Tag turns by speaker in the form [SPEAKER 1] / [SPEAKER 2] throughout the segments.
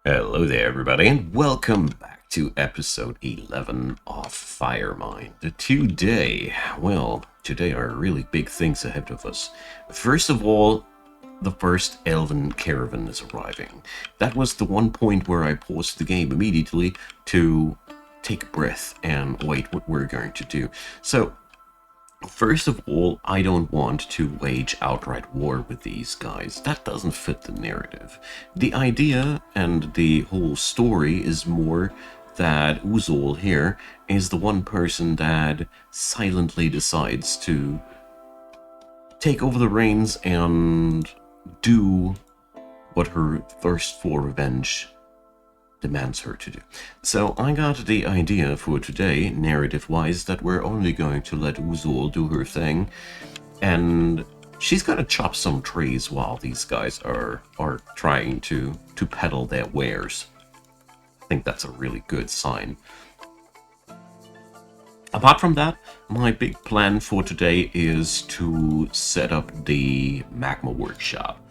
[SPEAKER 1] Hello there, everybody, and welcome back to episode 11 of Firemind. Today are really big things ahead of us. First of all, the first Elven caravan is arriving. That was the one point where I paused the game immediately to take a breath and wait what we're going to do. So, first of all, I don't want to wage outright war with these guys. That doesn't fit the narrative. The idea and the whole story is more that Uzol here is the one person that silently decides to take over the reins and do what her thirst for revenge demands her to do. So I got the idea for today, narrative-wise, that we're only going to let Uzul do her thing, and she's gonna chop some trees while these guys are trying to peddle their wares. I think that's a really good sign. Apart from that, my big plan for today is to set up the Magma workshop.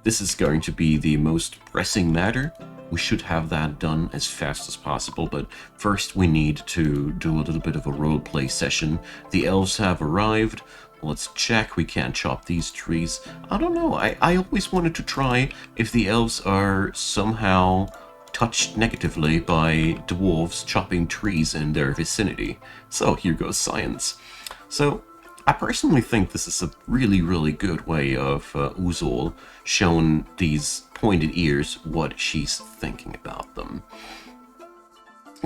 [SPEAKER 1] This is going to be the most pressing matter. We should have that done as fast as possible, but first we need to do a little bit of a roleplay session. The elves have arrived. Let's check. We can't chop these trees. I don't know. I always wanted to try if the elves are somehow touched negatively by dwarves chopping trees in their vicinity. So here goes science. So I personally think this is a really, really good way of Uzol showing these pointed ears what she's thinking about them.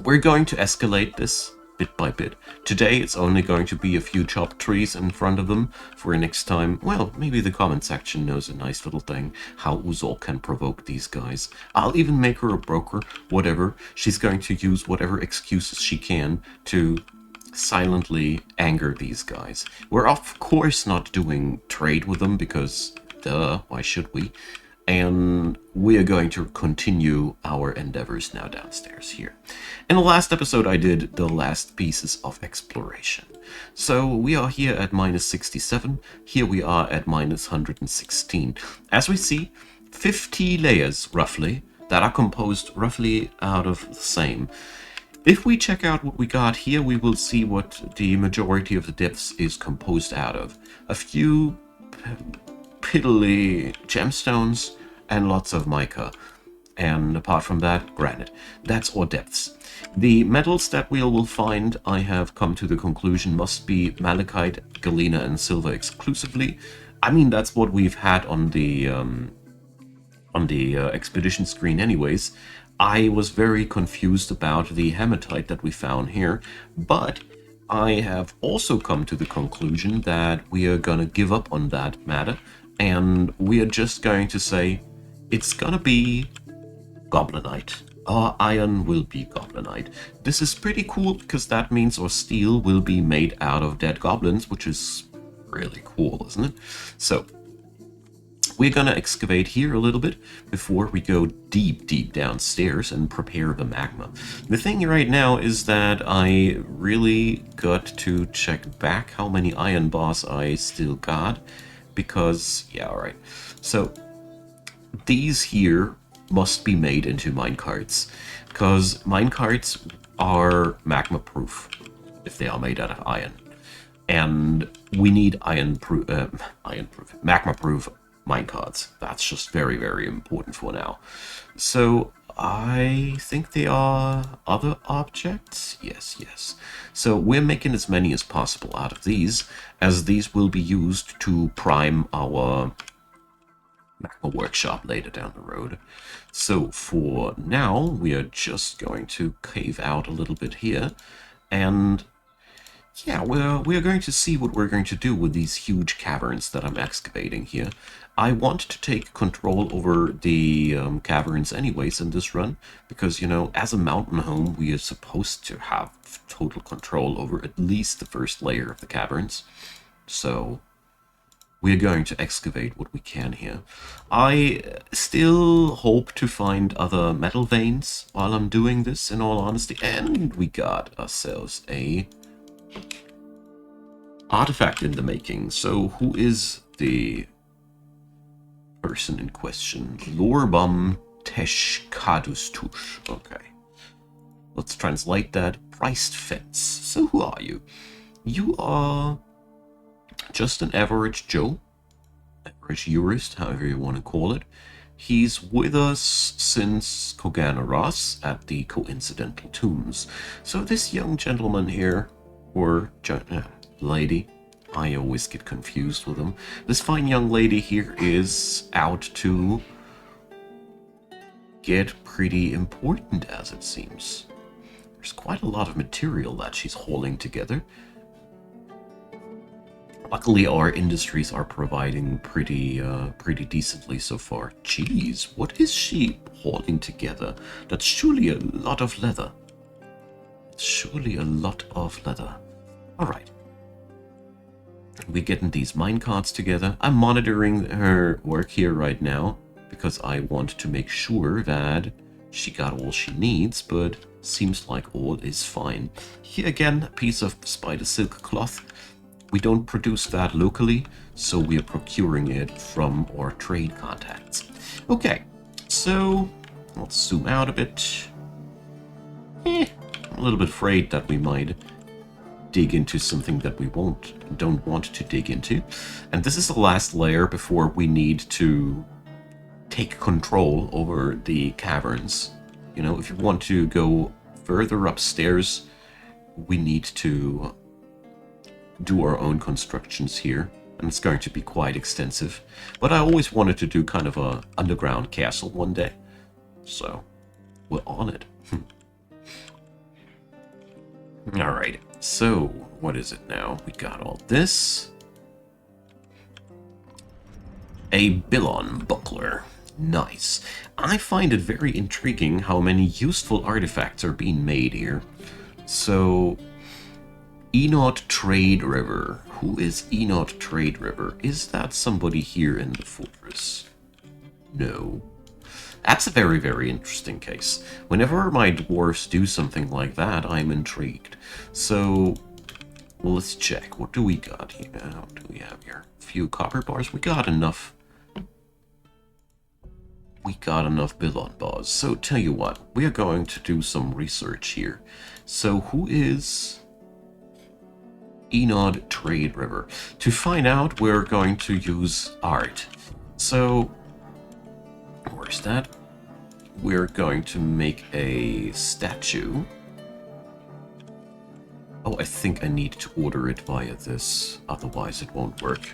[SPEAKER 1] We're going to escalate this bit by bit. Today it's only going to be a few chopped trees in front of them. For next time, well, maybe the comment section knows a nice little thing, how Uzol can provoke these guys. I'll even make her a broker, whatever. She's going to use whatever excuses she can to silently anger these guys. We're of course not doing trade with them because, duh, why should we? And we are going to continue our endeavors now downstairs here. In the last episode I did the last pieces of exploration. So we are here at minus 67, here we are at minus 116. As we see, 50 layers roughly that are composed roughly out of the same. If we check out what we got here, we will see what the majority of the depths is composed out of. A few piddly gemstones and lots of mica. And apart from that, granite. That's our depths. The metals that we will find, I have come to the conclusion, must be malachite, galena, and silver exclusively. I mean, that's what we've had on the expedition screen anyways. I was very confused about the hematite that we found here, but I have also come to the conclusion that we are gonna give up on that matter, and we are just going to say it's gonna be goblinite. Our iron will be goblinite. This is pretty cool because that means our steel will be made out of dead goblins, which is really cool, isn't it? So we're gonna excavate here a little bit before we go deep downstairs and prepare the magma. The thing right now is that I really got to check back how many iron bars I still got, because, yeah, alright. So these here must be made into minecarts, because minecarts are magma proof if they are made out of iron. And we need magma proof minecarts. That's just very, very important for now. So I think they are other objects. Yes. So we're making as many as possible out of these, as these will be used to prime our Magma workshop later down the road. So for now, we are just going to cave out a little bit here, and yeah, we're going to see what we're going to do with these huge caverns that I'm excavating here. I want to take control over the caverns anyways in this run, because, you know, as a mountain home, we are supposed to have total control over at least the first layer of the caverns. So we're going to excavate what we can here. I still hope to find other metal veins while I'm doing this, in all honesty, and we got ourselves a artifact in the making. So who is the person in question? Lorebum Tesh Kadustush. Okay. Let's translate that. Priced fence. So who are you? You are just an average Joe. Average jurist, however you want to call it. He's with us since Koganaras at the Coincidental Tombs. So this young gentleman here, or lady, I always get confused with them. This fine young lady here is out to get pretty important, as it seems. There's quite a lot of material that she's hauling together. Luckily, our industries are providing pretty decently so far. Jeez, what is she hauling together? That's surely a lot of leather. Surely a lot of leather. Alright. We're getting these minecarts together. I'm monitoring her work here right now, because I want to make sure that she got all she needs, but seems like all is fine. Here again, a piece of spider silk cloth. We don't produce that locally, so we are procuring it from our trade contacts. Okay, so let's zoom out a bit. I'm a little bit afraid that we might dig into something that we don't want to dig into. And this is the last layer before we need to take control over the caverns. You know, if you want to go further upstairs, we need to do our own constructions here, and it's going to be quite extensive. But I always wanted to do kind of a underground castle one day, so we're on it. Alright, so what is it now? We got all this. A Billon buckler. Nice. I find it very intriguing how many useful artifacts are being made here. So, Enod Trade River. Who is Enod Trade River? Is that somebody here in the fortress? No. That's a very, very interesting case. Whenever my dwarves do something like that, I'm intrigued. So, well, let's check. What do we got here? What do we have here? A few copper bars. We got enough. We got enough Billon bars. So, tell you what. We are going to do some research here. So, who is Enod Trade River? To find out, we're going to use art. So, where's that? We're going to make a statue. Oh, I think I need to order it via this, otherwise it won't work.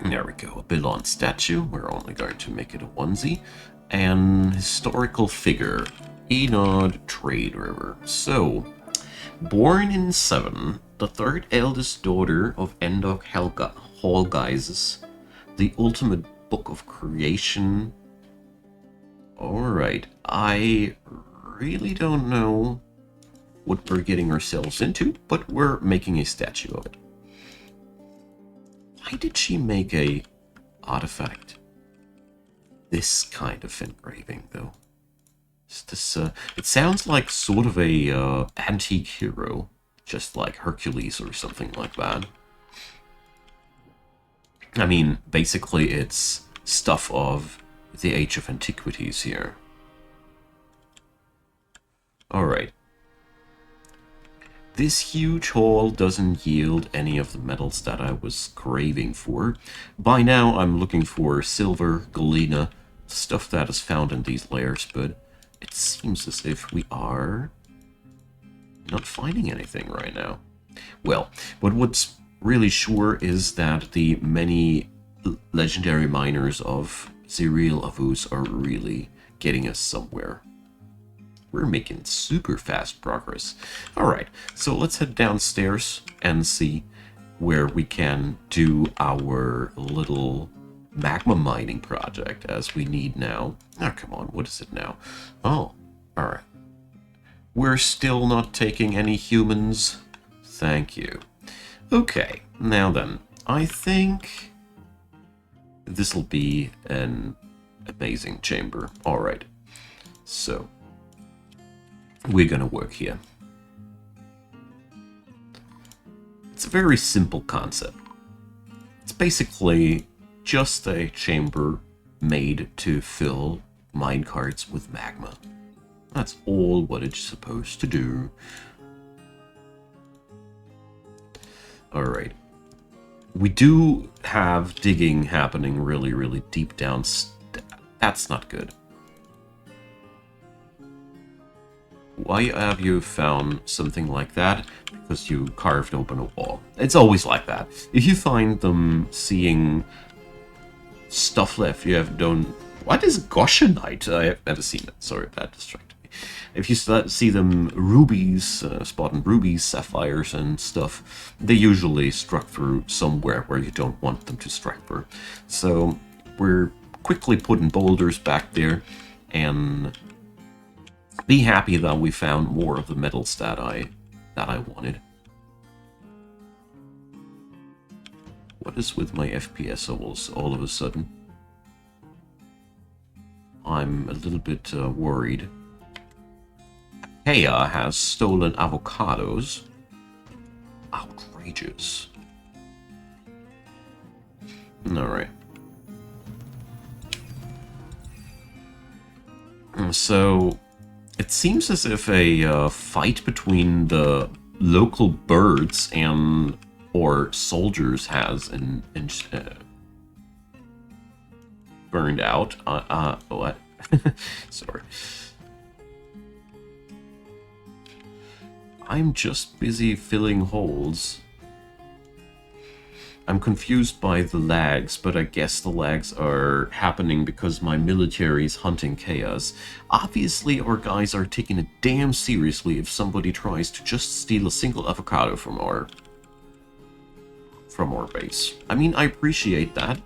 [SPEAKER 1] There we go, a Billon statue. We're only going to make it a onesie. And historical figure, Enod Trade River. So, born in 7, the third eldest daughter of Endok Hallgeises, the ultimate book of creation. Alright, I really don't know what we're getting ourselves into, but we're making a statue of it. Why did she make a artifact? This kind of engraving, though. Is this, it sounds like sort of a antique hero, just like Hercules or something like that. I mean, basically it's stuff of the Age of Antiquities here. Alright. This huge hall doesn't yield any of the metals that I was craving for. By now I'm looking for silver, galena, stuff that is found in these layers, but it seems as if we are not finding anything right now. Well, but what's really sure is that the many legendary miners of Zerial Avus are really getting us somewhere. We're making super fast progress. Alright, so let's head downstairs and see where we can do our little magma mining project, as we need now. Oh, come on, what is it now? Oh, alright. We're still not taking any humans. Thank you. Okay, now then, I think this'll be an amazing chamber. Alright, so we're gonna work here. It's a very simple concept. It's basically just a chamber made to fill minecarts with magma. That's all what it's supposed to do. Alright. We do have digging happening really, really deep down. That's not good. Why have you found something like that? Because you carved open a wall. It's always like that. If you find them seeing stuff left, you have done... What is Goshenite? I have never seen it. Sorry, that distracted me. If you see them rubies, spotting rubies, sapphires and stuff, they usually struck through somewhere where you don't want them to strike through. So we're quickly putting boulders back there and be happy that we found more of the metals that I wanted. What is with my FPS all of a sudden? I'm a little bit worried. Kea has stolen avocados. Outrageous. Alright. So, it seems as if a fight between the local birds and or soldiers has burned out. What? Sorry. I'm just busy filling holes. I'm confused by the lags, but I guess the lags are happening because my military is hunting chaos. Obviously, our guys are taking it damn seriously if somebody tries to just steal a single avocado from our base. I mean, I appreciate that,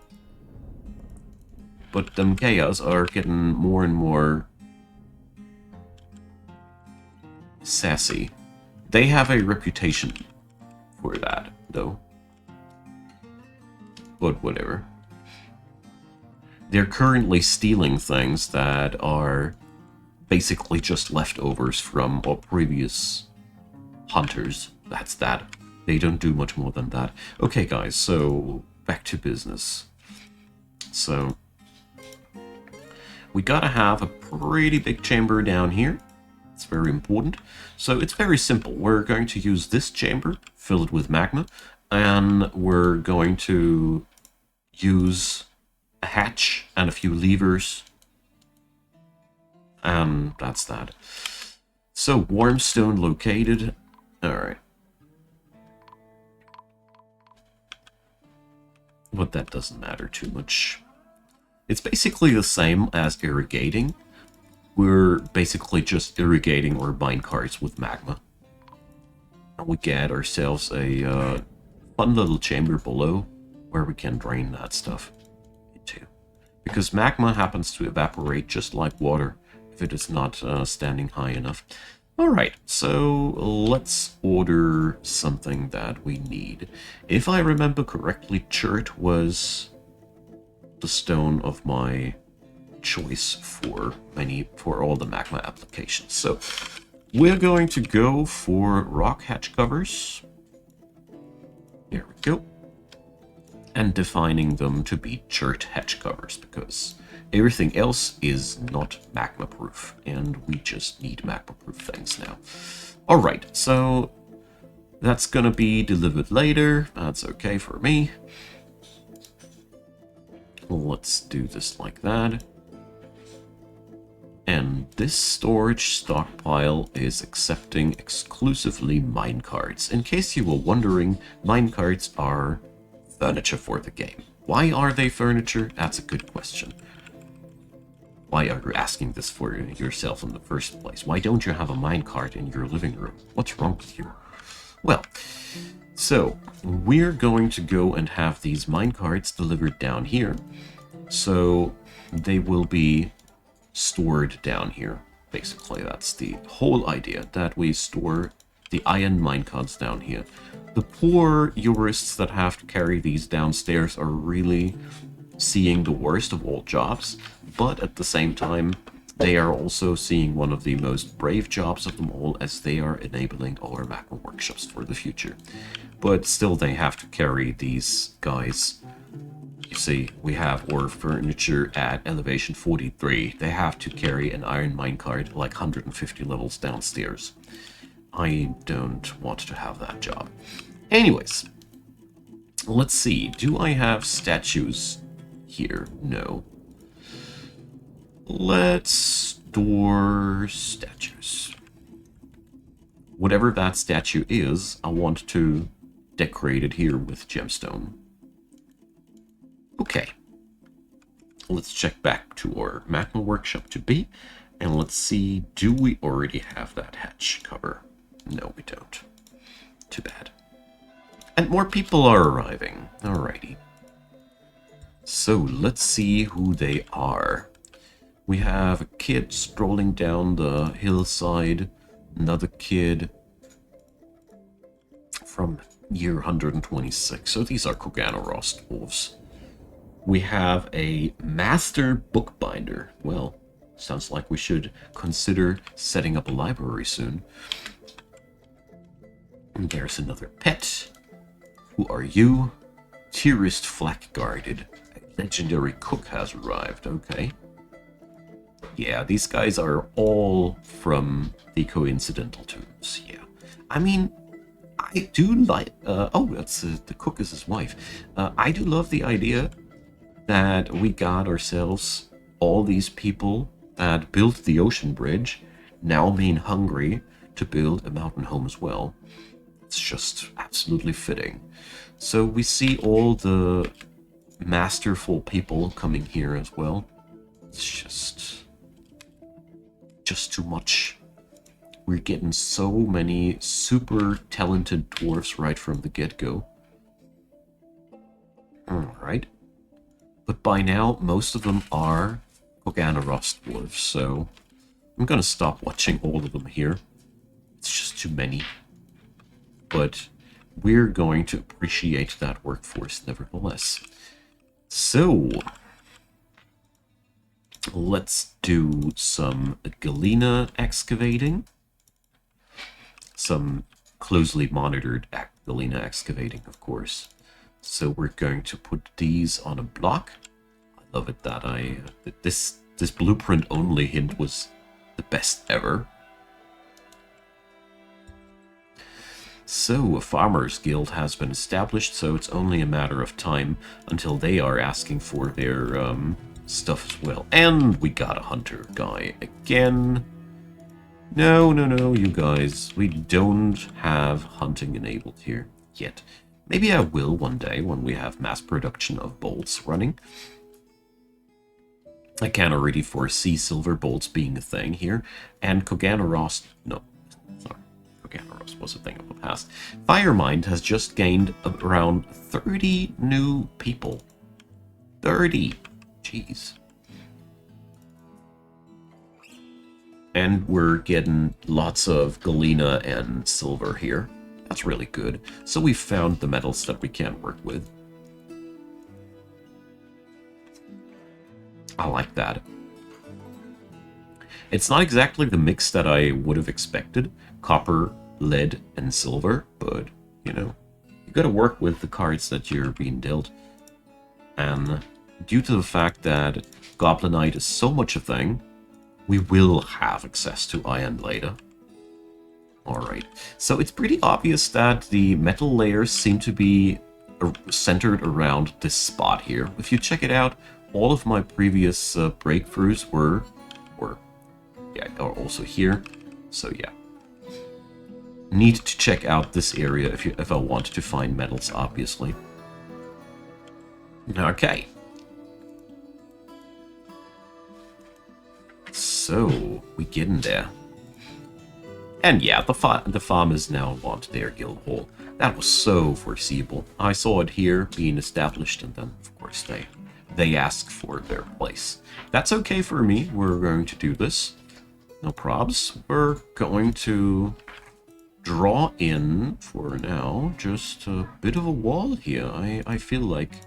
[SPEAKER 1] but them chaos are getting more and more sassy. They have a reputation for that, though. But whatever. They're currently stealing things that are basically just leftovers from our previous hunters. That's that. They don't do much more than that. Okay, guys, so back to business. So we gotta have a pretty big chamber down here. It's very important. So it's very simple. We're going to use this chamber, fill it with magma, and we're going to use a hatch and a few levers. And that's that. So, warm stone located. Alright. But that doesn't matter too much. It's basically the same as irrigating. We're basically just irrigating our minecarts with magma. And we get ourselves a fun little chamber below where we can drain that stuff into. Because magma happens to evaporate just like water if it is not standing high enough. Alright, so let's order something that we need. If I remember correctly, chert was the stone of my choice for all the magma applications. So we're going to go for rock hatch covers. There we go. And defining them to be chert hatch covers, because everything else is not magma proof, and we just need magma proof things now. Alright, so that's gonna be delivered later. That's okay for me. Let's do this like that. And this storage stockpile is accepting exclusively minecarts. In case you were wondering, minecarts are furniture for the game. Why are they furniture? That's a good question. Why are you asking this for yourself in the first place? Why don't you have a minecart in your living room? What's wrong with you? Well, so we're going to go and have these minecarts delivered down here. So they will be stored down here. Basically, that's the whole idea, that we store the iron minecarts down here. The poor jurists that have to carry these downstairs are really seeing the worst of all jobs, but at the same time, they are also seeing one of the most brave jobs of them all, as they are enabling our magma workshops for the future. But still, they have to carry these guys You see, we have our furniture at elevation 43. They have to carry an iron minecart like 150 levels downstairs. I don't want to have that job. Anyways, let's see. Do I have statues here? No. Let's store statues. Whatever that statue is, I want to decorate it here with gemstone. Okay. Let's check back to our Magma workshop to be, and let's see, do we already have that hatch cover? No, we don't. Too bad. And more people are arriving. Alrighty. So, let's see who they are. We have a kid strolling down the hillside. Another kid from year 126. So these are Koganaros dwarves. We have a master bookbinder. Well, sounds like we should consider setting up a library soon. And there's another pet. Who are you? Tourist flak guarded. A legendary cook has arrived. Okay. Yeah, these guys are all from the coincidental tombs. Yeah. I mean, I do like... oh, that's the cook is his wife. I do love the idea that we got ourselves all these people that built the ocean bridge now being hungry to build a mountain home as well. It's just absolutely fitting. So we see all the masterful people coming here as well. It's just too much. We're getting so many super talented dwarfs right from the get-go. Alright. But by now, most of them are Koganaros dwarves, so I'm gonna stop watching all of them here. It's just too many. But we're going to appreciate that workforce nevertheless. So, let's do some galena excavating. Some closely monitored galena excavating, of course. So we're going to put these on a block. I love it that this blueprint only hint was the best ever. So a farmers guild has been established, so it's only a matter of time until they are asking for their stuff as well. And we got a hunter guy again. No, you guys. We don't have hunting enabled here yet. Maybe I will one day when we have mass production of bolts running. I can already foresee silver bolts being a thing here. And Koganaros... No, sorry. Koganaros was a thing of the past. Firemind has just gained around 30 new people. 30! Jeez. And we're getting lots of galena and silver here. That's really good. So we found the metals that we can work with. I like that. It's not exactly the mix that I would have expected. Copper, lead, and silver. But, you know, you gotta work with the cards that you're being dealt. And due to the fact that Goblinite is so much a thing, we will have access to iron later. Alright, so it's pretty obvious that the metal layers seem to be centered around this spot here. If you check it out, all of my previous breakthroughs were are also here. So yeah. Need to check out this area if I want to find metals, obviously. Okay. So, we get in there. And yeah, the farmers now want their guild hall. That was so foreseeable. I saw it here being established, and then, of course, they asked for their place. That's okay for me. We're going to do this. No probs. We're going to draw in, for now, just a bit of a wall here. I feel like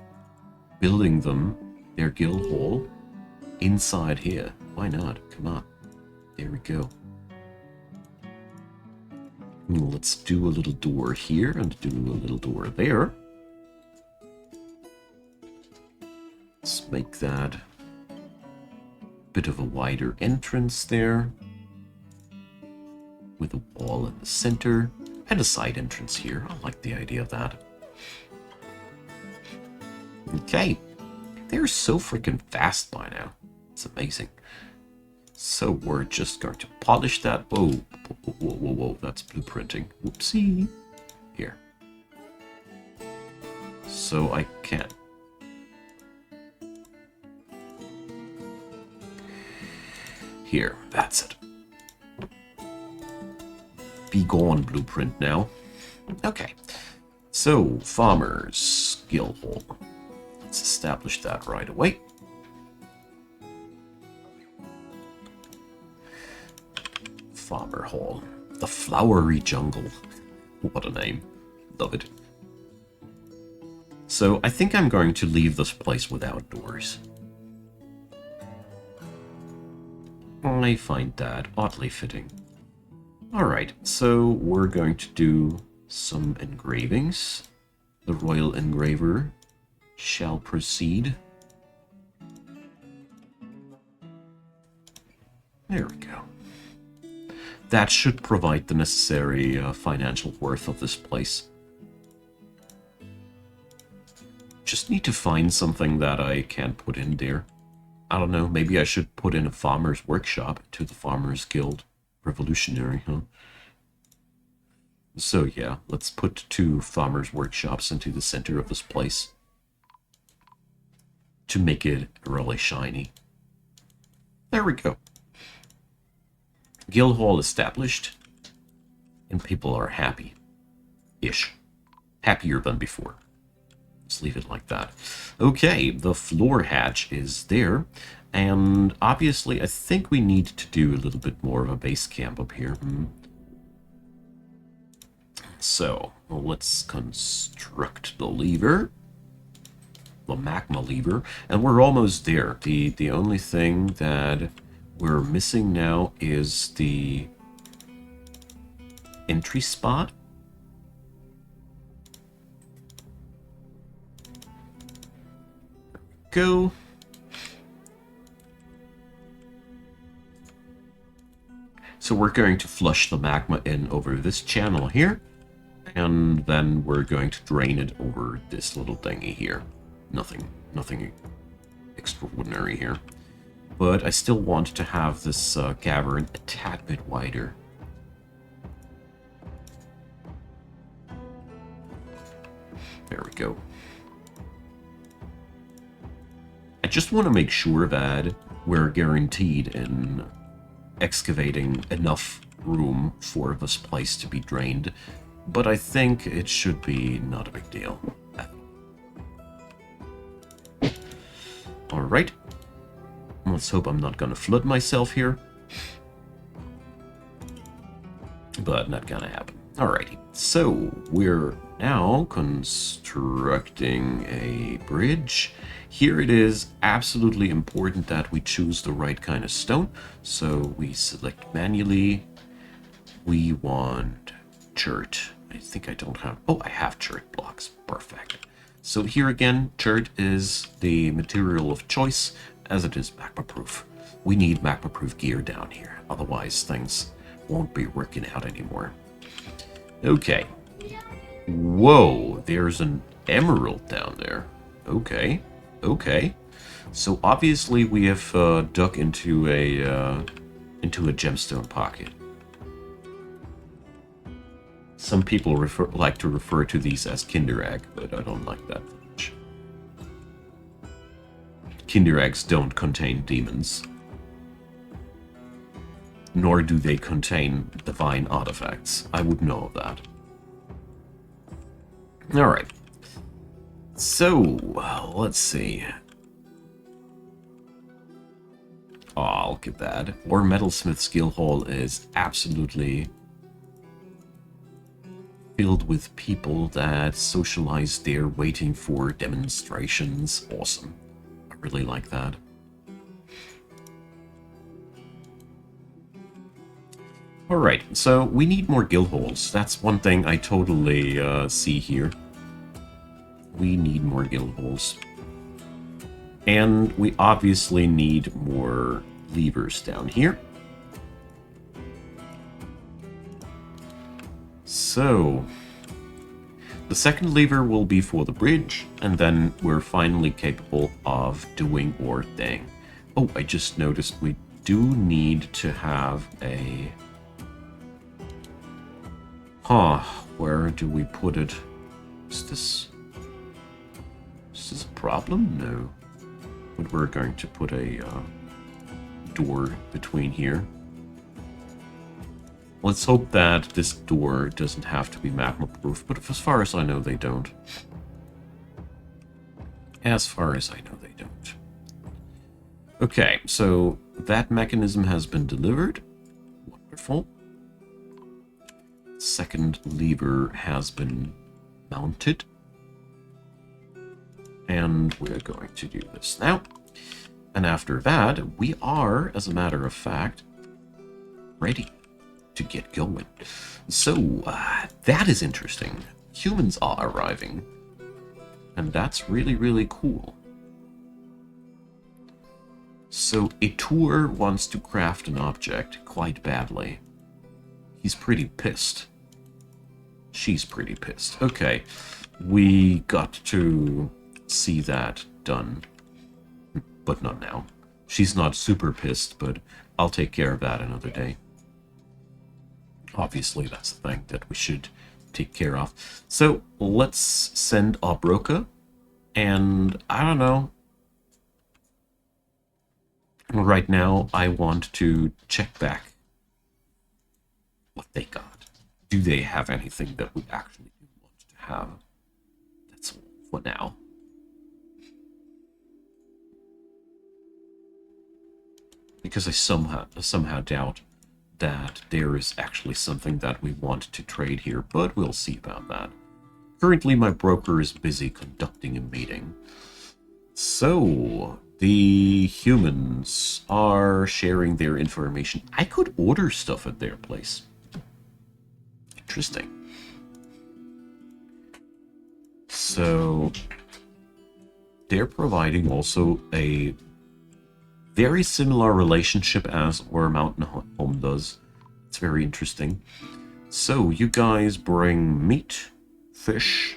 [SPEAKER 1] building them, their guild hall, inside here. Why not? Come on. There we go. Let's do a little door here and do a little door there. make that a bit of a wider entrance there, with a wall in the center, and a side entrance here. I like the idea of that. Okay. They're so freaking fast by now. It's amazing. So we're just going to polish that. Whoa, whoa, whoa, whoa, whoa. That's blueprinting. Whoopsie. Here. So I can. Here, that's it. Be gone, blueprint now. Okay. So, farmer's guild hall. Let's establish that right away. Farmer hall. The flowery jungle. What a name. Love it. So, I think I'm going to leave this place without doors. I find that oddly fitting. Alright, so we're going to do some engravings. The royal engraver shall proceed. There we go. That should provide the necessary financial worth of this place. Just need to find something that I can put in there. I don't know, maybe I should put in a farmer's workshop to the Farmers Guild. Revolutionary, huh? So yeah, let's put 2 farmers' workshops into the center of this place to make it really shiny. There we go. Guild hall established, and people are happy-ish. Happier than before. Let's leave it like that. Okay, the floor hatch is there. And obviously, I think we need to do a little bit more of a base camp up here. So, well, let's construct the lever. The magma lever. And we're almost there. The only thing that we're missing now is the entry spot. Go. So we're going to flush the magma in over this channel here, and then we're going to drain it over this little thingy here. Nothing extraordinary here. But I still want to have this cavern a tad bit wider. There we go. I just want to make sure that we're guaranteed in excavating enough room for this place to be drained, but I think it should be not a big deal. Alright. Let's hope I'm not gonna flood myself here. But not gonna happen. Alrighty. So, we're now constructing a bridge. Here it is absolutely important that we choose the right kind of stone. So we select manually. We want chert. I think I don't have... Oh, I have chert blocks. Perfect. So here again, chert is the material of choice, as it is magma-proof. We need magma-proof gear down here. Otherwise, things won't be working out anymore. Okay. Whoa, there's an emerald down there. Okay. Okay, so obviously we have dug into a gemstone pocket. Some people like to refer to these as Kinder Egg, but I don't like that much. Kinder Eggs don't contain demons, nor do they contain divine artifacts. I would know of that. All right. So, let's see. Oh, I'll get that. Our Metalsmith skill hall is absolutely filled with people that socialize there waiting for demonstrations. Awesome. I really like that. Alright, so we need more guild halls. That's one thing I totally see here. We need more guild halls. And we obviously need more levers down here. So, the second lever will be for the bridge, and then we're finally capable of doing our thing. Oh, I just noticed we do need to have a... where do we put it? Is this a problem? No. But we're going to put a door between here. Let's hope that this door doesn't have to be magma-proof, but as far as I know, they don't. As far as I know, they don't. Okay, so that mechanism has been delivered. Wonderful. Second lever has been mounted. And we're going to do this now. And after that, we are, as a matter of fact, ready to get going. So, that is interesting. Humans are arriving. And that's really, really cool. So, Etur wants to craft an object quite badly. He's pretty pissed. She's pretty pissed. Okay, we got to see that done. But not now. She's not super pissed, but I'll take care of that another day. Obviously, that's the thing that we should take care of. So, let's send Obroka. And, I don't know. Right now, I want to check back what they got. Do they have anything that we actually want to have? That's all for now. Because I somehow doubt that there is actually something that we want to trade here, but we'll see about that. Currently, my broker is busy conducting a meeting. So, the humans are sharing their information. I could order stuff at their place. Interesting. So, they're providing also a very similar relationship as our mountain home does. It's very interesting. So, you guys bring meat, fish,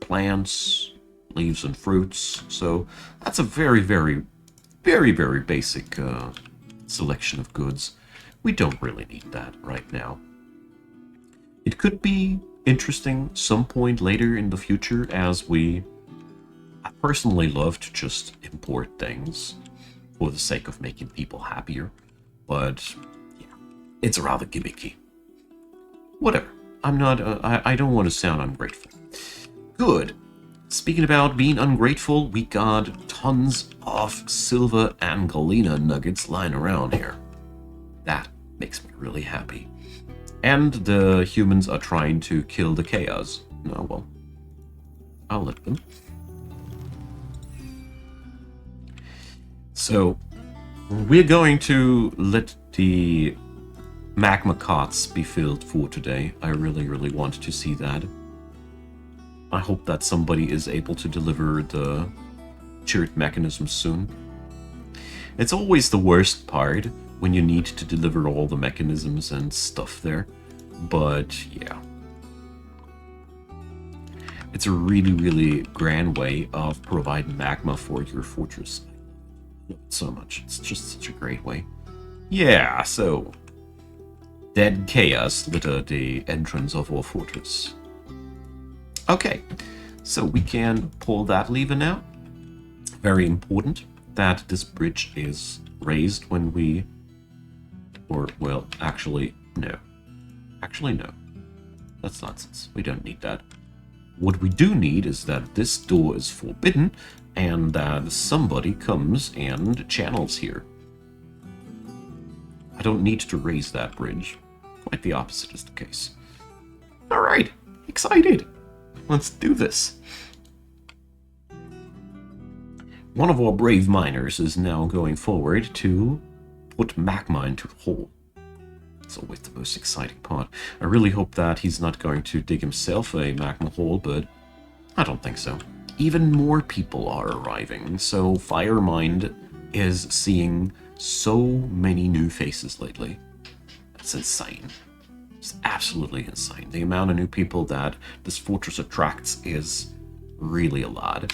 [SPEAKER 1] plants, leaves and fruits. So, that's a very, very, very, very basic selection of goods. We don't really need that right now. It could be interesting some point later in the future, as I personally love to just import things for the sake of making people happier. But, yeah, it's rather gimmicky. Whatever. I don't want to sound ungrateful. Good. Speaking about being ungrateful, we got tons of silver and galena nuggets lying around here. That makes me really happy. And the humans are trying to kill the chaos. Oh, well. I'll let them. So, we're going to let the magma cots be filled for today. I really, really want to see that. I hope that somebody is able to deliver the turret mechanism soon. It's always the worst part when you need to deliver all the mechanisms and stuff there. But, yeah. It's a really, really grand way of providing magma for your fortress. I love it so much. It's just such a great way. Yeah, so... Dead chaos litter the entrance of our fortress. Okay, so we can pull that lever now. Very important that this bridge is raised when we... Or, well, actually, no. Actually, no. That's nonsense. We don't need that. What we do need is that this door is forbidden, and that somebody comes and channels here. I don't need to raise that bridge. Quite the opposite is the case. Alright, excited! Let's do this. One of our brave miners is now going forward to put magma into the hole. It's always the most exciting part. I really hope that he's not going to dig himself a magma hole, but I don't think so. even more people are arriving. So Firemind is seeing so many new faces lately. That's insane. It's absolutely insane. The amount of new people that this fortress attracts is really a lot.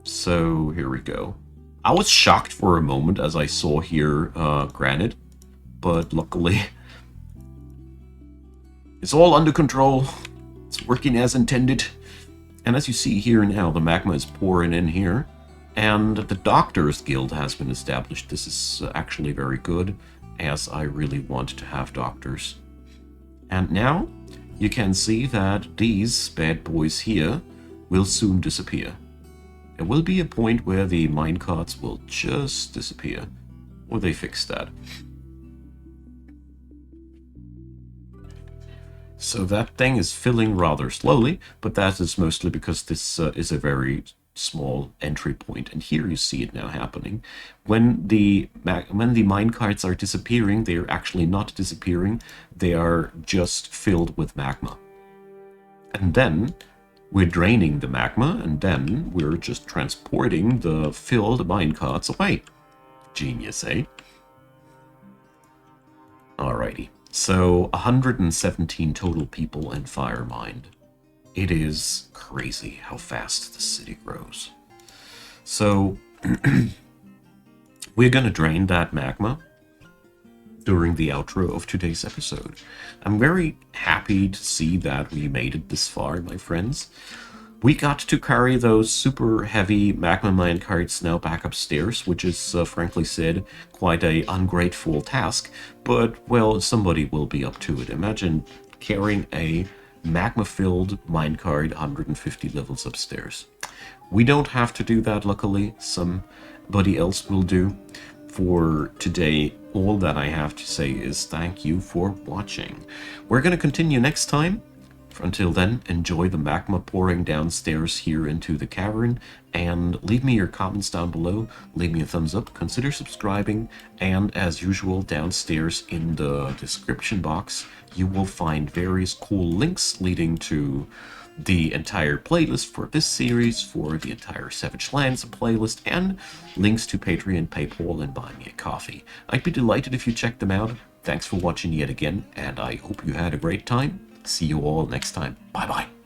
[SPEAKER 1] So here we go. I was shocked for a moment as I saw here granite, but luckily it's all under control. It's working as intended. And as you see here now, the magma is pouring in here. And the Doctors Guild has been established. This is actually very good, as I really want to have doctors. And now you can see that these bad boys here will soon disappear. There will be a point where the minecarts will just disappear. Or they fix that. So that thing is filling rather slowly, but that is mostly because this is a very small entry point, and here you see it now happening. When the minecarts are disappearing, they are actually not disappearing, they are just filled with magma. And then we're draining the magma, and then we're just transporting the filled minecarts away. Genius, eh? Alrighty. So, 117 total people in Firemind. It is crazy how fast the city grows. So, we're gonna drain that magma during the outro of today's episode. I'm very happy to see that we made it this far, my friends. We got to carry those super heavy magma minecarts now back upstairs, which is, frankly said, quite a ungrateful task. But, well, somebody will be up to it. Imagine carrying a magma-filled minecart 150 levels upstairs. We don't have to do that, luckily. Somebody else will do. For today, all that I have to say is thank you for watching. We're going to continue next time. Until then, enjoy the magma pouring downstairs here into the cavern, and leave me your comments down below, leave me a thumbs up, consider subscribing, and as usual, downstairs in the description box, you will find various cool links leading to the entire playlist for this series, for the entire Savage Lands playlist, and links to Patreon, PayPal, and Buy Me a Coffee. I'd be delighted if you check them out. Thanks for watching yet again, and I hope you had a great time. See you all next time. Bye-bye.